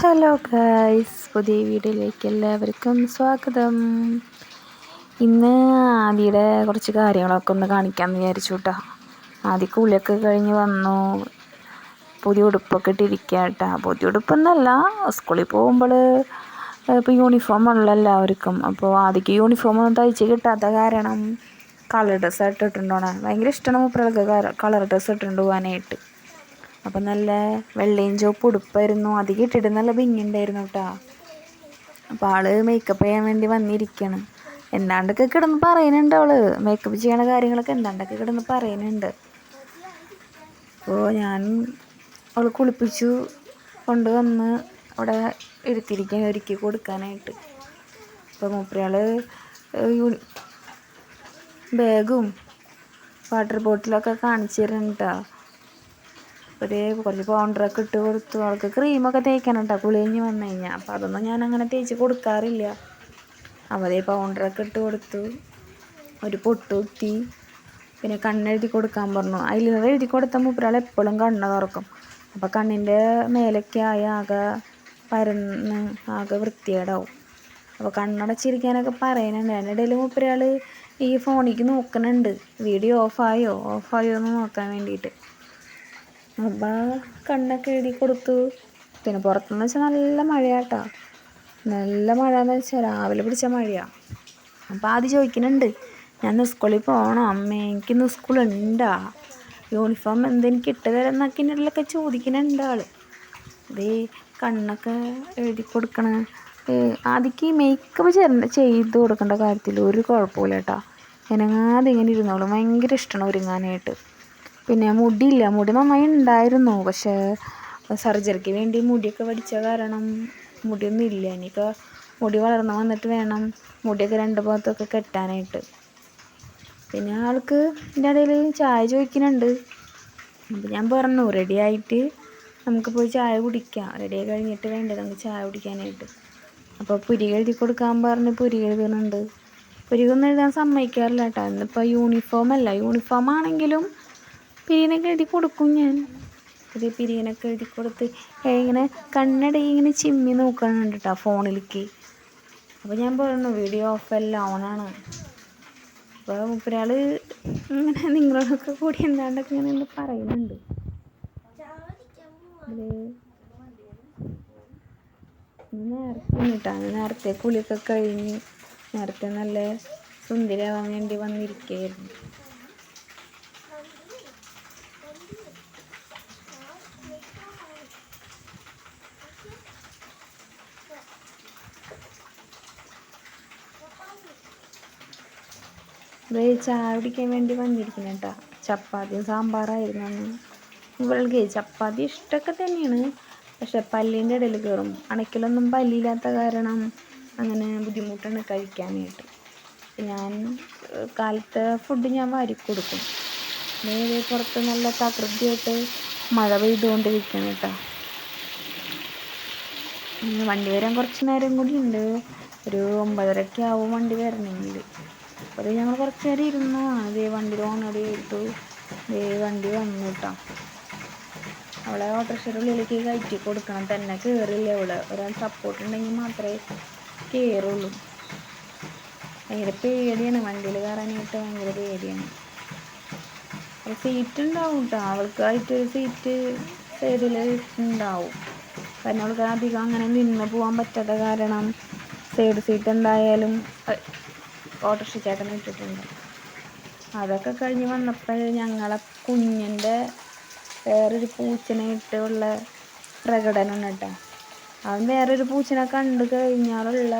Hello guys, പുതിയ വീഡിയോയിലേക്ക് എല്ലാവർക്കും സ്വാഗതം. ഇന്ന് ആദിയുടെ കുറച്ച് കാര്യങ്ങളൊക്കെ ഒന്ന് കാണിക്കാമെന്ന് വിചാരിച്ചു കേട്ടോ. ആദ്യ കുളിയൊക്കെ കഴിഞ്ഞ് വന്നു, പുതിയ ഉടുപ്പൊക്കെ ഇട്ടിരിക്കുക കേട്ടോ. പുതിയ ഉടുപ്പൊന്നല്ല, സ്കൂളിൽ പോകുമ്പോൾ ഇപ്പോൾ യൂണിഫോം ഉള്ള എല്ലാവർക്കും. അപ്പോൾ ആദ്യക്ക് യൂണിഫോം ഒന്നും തയ്ച്ച് കിട്ടാത്ത കാരണം കളർ ഡ്രസ്സ് ഇട്ടിട്ടുണ്ടോണേ. ഭയങ്കര ഇഷ്ടമാണ് മൂപ്പർക്ക് കളർ ഡ്രസ്സ് ഇട്ടിട്ടുണ്ട് പോകാനായിട്ട്. അപ്പം നല്ല വെള്ളയും ചുവപ്പ് ഉടുപ്പായിരുന്നു, അധികം ഇട്ടിട്ട് നല്ല ഭംഗിയുണ്ടായിരുന്നു കേട്ടോ. അപ്പോൾ ആള് മേക്കപ്പ് ചെയ്യാൻ വേണ്ടി വന്നിരിക്കുകയാണ്. എന്താണ്ടൊക്കെ കിടന്ന് പറയുന്നുണ്ട്, അവള് മേക്കപ്പ് ചെയ്യണ കാര്യങ്ങളൊക്കെ എന്താണ്ടൊക്കെ കിടന്ന് പറയുന്നുണ്ട്. അപ്പോൾ ഞാൻ അവൾ കുളിപ്പിച്ചു കൊണ്ടുവന്ന് അവിടെ ഇരുത്തിയിരിക്കാൻ ഒരുക്കി കൊടുക്കാനായിട്ട്. അപ്പോൾ മൂപ്പരാൾ ബാഗും വാട്ടർ ബോട്ടിലൊക്കെ കാണിച്ചു തരുന്നുണ്ട് കേട്ടോ. കുറച്ച് പൗഡറൊക്കെ ഇട്ട് കൊടുത്തു. അവൾക്ക് ക്രീമൊക്കെ തേക്കണം കേട്ടോ കുളി കഴിഞ്ഞ് വന്നു കഴിഞ്ഞാൽ. അപ്പോൾ അതൊന്നും ഞാൻ അങ്ങനെ തേച്ച് കൊടുക്കാറില്ല. അവതേ പൗഡറൊക്കെ ഇട്ട് കൊടുത്തു, ഒരു പൊട്ട് കുത്തി, പിന്നെ കണ്ണെഴുതി കൊടുക്കാൻ പറഞ്ഞു. ഐലൈനർ എഴുതി കൊടുത്ത മൂപ്പരാൾ എപ്പോഴും കണ്ണ് തുറക്കും. അപ്പോൾ കണ്ണിൻ്റെ മേലൊക്കെ ആകെ പരന്ന് ആകെ വൃത്തികേടാവും. അപ്പോൾ കണ്ണടച്ചിരിക്കാനൊക്കെ പറയുന്നുണ്ട്. അതിനിടയിൽ മൂപ്പരാൾ ഈ ഫോണിലേക്ക് നോക്കുന്നുണ്ട്, വീഡിയോ ഓഫായോ എന്ന് നോക്കാൻ വേണ്ടിയിട്ട്. അപ്പോൾ കണ്ണൊക്കെ എഴുതി കൊടുത്തു. പിന്നെ പുറത്തുനിന്ന് വെച്ചാൽ നല്ല മഴയാട്ടോ. നല്ല മഴ എന്ന് വെച്ചാൽ രാവിലെ പിടിച്ച മഴയാണ്. അപ്പോൾ ആദ്യം ചോദിക്കുന്നുണ്ട്, ഞാൻ ഇന്ന് സ്കൂളിൽ പോകണോ അമ്മേ, എനിക്കിന്ന് സ്കൂളുണ്ടാ, യൂണിഫോം എന്തെനിക്ക് ഇട്ട് തരാം എന്നൊക്കെ ഇതിലൊക്കെ ചോദിക്കുന്നുണ്ട് ആൾ. അതേ കണ്ണൊക്കെ എഴുതി കൊടുക്കണ ആദ്യക്ക് മേക്കപ്പ് ചെയ്ത് കൊടുക്കേണ്ട കാര്യത്തിൽ ഒരു കുഴപ്പമില്ല കേട്ടോ. ഇങ്ങനെ ഇരുന്നോളും. ഭയങ്കര ഇഷ്ടമാണ് ഒരുങ്ങാനായിട്ട്. പിന്നെ മുടി നന്നായി ഉണ്ടായിരുന്നു, പക്ഷേ സർജറിക്ക് വേണ്ടി മുടിയൊക്കെ വടിച്ച കാരണം മുടിയൊന്നും ഇല്ല. ഇനിയിപ്പോൾ മുടി വളർന്ന് വന്നിട്ട് വേണം മുടിയൊക്കെ രണ്ട് ഭാഗത്തൊക്കെ കെട്ടാനായിട്ട്. പിന്നെ ആൾക്ക് എൻ്റെ ഇടയിൽ ചായ ചോദിക്കുന്നുണ്ട്. അപ്പോൾ ഞാൻ പറഞ്ഞു, റെഡി ആയിട്ട് നമുക്ക് പോയി ചായ കുടിക്കാം, റെഡി ആയി കഴിഞ്ഞിട്ട് വേണ്ടേ നമുക്ക് ചായ കുടിക്കാനായിട്ട്. അപ്പോൾ പുരിക എഴുതി കൊടുക്കാൻ പറഞ്ഞ് പുരിക എഴുതുന്നുണ്ട്. പുരികൊന്നും എഴുതാൻ സമ്മതിക്കാറില്ല കേട്ടോ. ഇന്നിപ്പോൾ യൂണിഫോം ആണെങ്കിലും പിരിയനൊക്കെ എഴുതി കൊടുക്കും ഞാൻ. അതേ പിരിയനൊക്കെ എഴുതി കൊടുത്ത് ഇങ്ങനെ ഇങ്ങനെ ചിമ്മി നോക്കണുണ്ട് കേട്ടോ ഫോണിലേക്ക്. അപ്പോൾ ഞാൻ പറഞ്ഞു, വീഡിയോ ഓഫല്ല, ഓണാണ്. അപ്പോൾ മൂപ്പരാൾ ഇങ്ങനെ നിങ്ങളോടൊക്കെ കൂടി എന്താണ്ടൊക്കെ ഇങ്ങനെ പറയുന്നുണ്ട്. നേരത്തെ കുളിയൊക്കെ കഴിഞ്ഞ് നേരത്തെ നല്ല സുന്ദരിയാവാൻ വേണ്ടി വന്നിരിക്കുകയായിരുന്നു. ചായ കുടിക്കാൻ വേണ്ടി വന്നിരിക്കുന്നു കേട്ടോ. ചപ്പാത്തിയും സാമ്പാറായിരുന്നു അന്ന്. ഇവൾക്ക് ചപ്പാത്തി ഇഷ്ടമൊക്കെ തന്നെയാണ്, പക്ഷെ പല്ലിൻ്റെ ഇടയിൽ കയറും. അണയ്ക്കലൊന്നും പല്ലില്ലാത്ത കാരണം അങ്ങനെ ബുദ്ധിമുട്ടാണ് കഴിക്കാനായിട്ട്. ഞാൻ കാലത്തെ ഫുഡ് ഞാൻ വാരി കൊടുക്കും. നേരെ പുറത്ത് നല്ല തകൃതിയായിട്ട് മഴ പെയ്തുകൊണ്ടിരിക്കണം കേട്ടോ. വണ്ടി വരാൻ കുറച്ച് നേരം കൂടി ഉണ്ട്, ഒരു 9:30 ആവും വണ്ടി വരണമെങ്കിൽ. അപ്പോൾ അത് ഞങ്ങൾ കുറച്ച് നേരം ഇരുന്നു. അതേ വണ്ടി ഓണടി എടുത്തു, വണ്ടി വന്നു കേട്ടോ. അവളെ ഓട്ടോറിക്ഷയുടെ ഉള്ളിലേക്ക് കയറ്റി കൊടുക്കണം, തന്നെ കയറില്ല. ഒരാൾ സപ്പോർട്ട് ഉണ്ടെങ്കിൽ മാത്രമേ കയറുള്ളൂ. ഭയങ്കര പേടിയാണ് വണ്ടിയിൽ കയറാനായിട്ട്, ഭയങ്കര പേടിയാണ്. അപ്പോൾ സീറ്റ് ഉണ്ടാവും കേട്ടോ, അവൾക്കായിട്ടൊരു സീറ്റ് സൈഡിൽ ഉണ്ടാവും. കാരണം അവൾക്ക് അധികം അങ്ങനെ നിന്ന് പോകാൻ പറ്റാത്ത കാരണം സൈഡ് സീറ്റ് എന്തായാലും ഓട്ടോറിക്ഷ ചേട്ടൻ ഇട്ടിട്ടുണ്ട്. അതൊക്കെ കഴിഞ്ഞ് വന്നപ്പോൾ ഞങ്ങളെ കുഞ്ഞിൻ്റെ വേറൊരു പൂച്ചനെ ഇട്ടുള്ള പ്രകടനം കേട്ടോ. അവൻ വേറൊരു പൂച്ചനെ കണ്ടു കഴിഞ്ഞാലുള്ള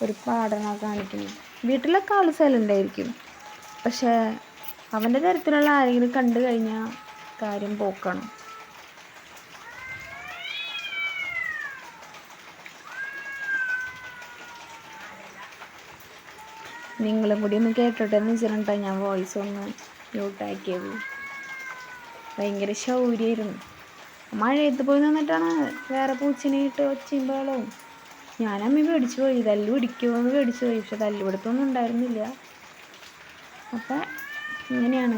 ഒരു പാടന കാണിക്കുന്നു. വീട്ടിലൊക്കെ ആൾ സൈലൻ്റായിരിക്കും, പക്ഷേ അവൻ്റെ തരത്തിലുള്ള ആരെങ്കിലും കണ്ടു കഴിഞ്ഞാൽ കാര്യം പോക്കണം. നിങ്ങളും കൂടി ഒന്ന് കേട്ടോട്ടെ എന്ന് വെച്ചിട്ടുണ്ടോ ഞാൻ വോയിസ് ഒന്ന് മ്യൂട്ടാക്കിയത്. ഭയങ്കര ശൗര്യമായിരുന്നു. മഴയത്ത് പോയി നിന്നിട്ടാണ് വേറെ പൂച്ചനെ ഇട്ട് ഒച്ചയുമ്പോഴും ഞാനമ്മ പേടിച്ചു പോയി, തല്ലു പിടിക്കുമോയെന്ന് പേടിച്ചു പോയി. പക്ഷെ തല്ലുപിടുത്തൊന്നും ഉണ്ടായിരുന്നില്ല. അപ്പം ഇങ്ങനെയാണ്.